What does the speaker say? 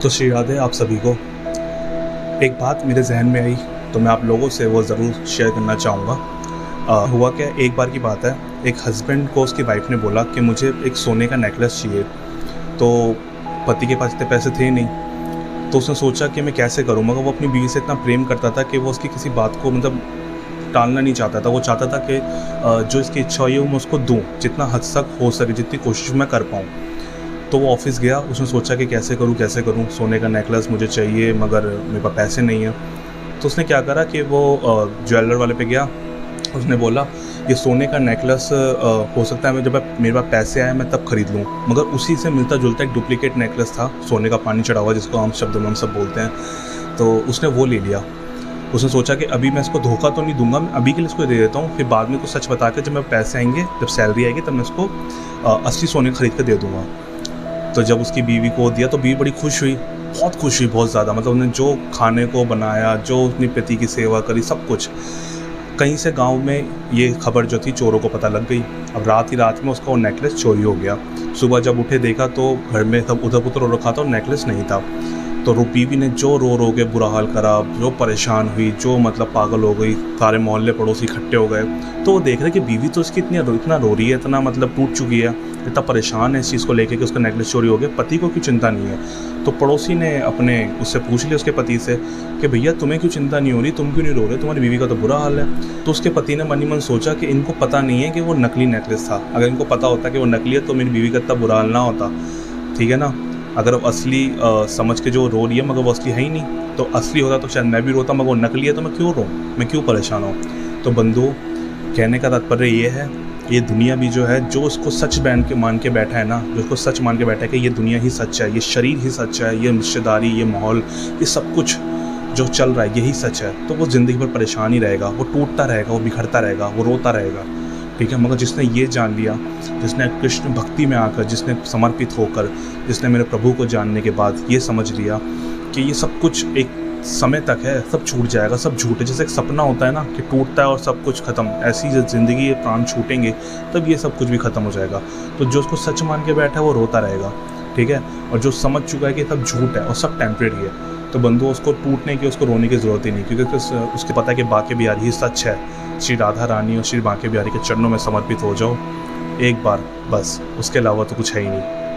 तो श्री राधे आप सभी को। एक बात मेरे जहन में आई तो मैं आप लोगों से वो ज़रूर शेयर करना चाहूँगा। हुआ क्या, एक बार की बात है, एक हस्बैंड को उसकी वाइफ ने बोला कि मुझे एक सोने का नेकलेस चाहिए। तो पति के पास इतने पैसे थे नहीं, तो उसने सोचा कि मैं कैसे करूँ, मगर वो अपनी बीवी से इतना प्रेम करता था कि वो उसकी किसी बात को मतलब टालना नहीं चाहता था। वो चाहता था कि जो इसकी इच्छा हुई है वो मैं उसको दूँ, जितना हद तक हो सके, जितनी कोशिश मैं कर पाऊँ। तो वो ऑफ़िस गया, उसने सोचा कि कैसे करूँ, सोने का नेकलेस मुझे चाहिए मगर मेरे पास पैसे नहीं हैं। तो उसने क्या करा कि वो ज्वेलर वाले पे गया। उसने बोला ये सोने का नेकलेस हो सकता है मैं जब मेरे पास पैसे आए मैं तब खरीद लूँ, मगर उसी से मिलता-जुलता एक डुप्लीकेट नेकलेस था, सोने का पानी चढ़ा हुआ जिसको आम शब्दों में हम सब बोलते हैं। तो उसने वो ले लिया। उसने सोचा कि अभी मैं इसको धोखा तो नहीं दूँगा, मैं अभी के लिए इसको दे देता हूँ, फिर बाद में कुछ सच बता के जब मेरे पैसे आएँगे, जब सैलरी आएगी तब मैं इसको असली सोने खरीद के दे दूँगा। तो जब उसकी बीवी को दिया तो बीवी बड़ी खुश हुई, बहुत खुश हुई, बहुत ज़्यादा। मतलब उसने जो खाने को बनाया, जो अपने पति की सेवा करी, सब कुछ। कहीं से गाँव में ये खबर जो थी चोरों को पता लग गई। अब रात ही रात में उसका वो नेकलेस चोरी हो गया। सुबह जब उठे देखा तो घर में सब उधर-पुधर हो रखा था और नेकलेस नहीं था। तो बीवी ने जो रो के बुरा हाल करा, जो परेशान हुई, जो मतलब पागल हो गई, सारे मोहल्ले पड़ोसी इकट्ठे हो गए। तो वो देख रहे कि बीवी तो इसकी इतना रो रही है, इतना मतलब टूट चुकी है, इतना परेशान है इस चीज़ को लेके कि उसका नेकलेस चोरी हो गया, पति को क्यों चिंता नहीं है। तो पड़ोसी ने अपने उससे पूछ लिया, उसके पति से, कि भैया तुम्हें क्यों चिंता नहीं हो रही, तुम क्यों नहीं रो रहे, तुम्हारी बीवी का तो बुरा हाल है। तो उसके पति ने मन ही मन सोचा कि इनको पता नहीं है कि वो नकली नेकलेस था। अगर इनको पता होता कि वो नकली है तो मेरी बीवी का इतना बुरा हाल ना होता, ठीक है ना। अगर वो असली समझ के जो रो रही है मगर वो असली है ही नहीं, तो असली होता तो शायद मैं भी रोता, मगर वो नकली है तो मैं क्यों रोऊँ, मैं क्यों परेशान हूँ। तो बंधु, कहने का तात्पर्य ये है, ये दुनिया भी जो है, जो उसको सच मान के बैठा है ना, जो उसको सच मान के बैठा है कि ये दुनिया ही सच है, ये शरीर ही सच है, ये रिश्तेदारी, ये माहौल, ये सब कुछ जो चल रहा है यही सच है, तो वो ज़िंदगी भर परेशान ही रहेगा, वो टूटता रहेगा, वो बिखरता रहेगा, वो रोता रहेगा, ठीक है। मगर जिसने ये जान लिया, जिसने कृष्ण भक्ति में आकर, जिसने समर्पित होकर, जिसने मेरे प्रभु को जानने के बाद ये समझ लिया कि ये सब कुछ एक समय तक है, सब छूट जाएगा, सब झूठ है। जैसे एक सपना होता है ना कि टूटता है और सब कुछ ख़त्म, ऐसी जब ज़िंदगी ये प्राण छूटेंगे तब ये सब कुछ भी ख़त्म हो जाएगा। तो जो उसको सच मान के बैठा है वो रोता रहेगा, ठीक है। और जो समझ चुका है कि सब झूठ है और सब टेम्परेरी है, तो बंधु उसको टूटने की, उसको रोने की ज़रूरत ही नहीं, क्योंकि उसके पता है कि बांके बिहारी ही सच है। श्री राधा रानी और श्री बांके बिहारी के चरणों में समर्पित हो जाओ एक बार, बस, उसके अलावा तो कुछ है ही नहीं।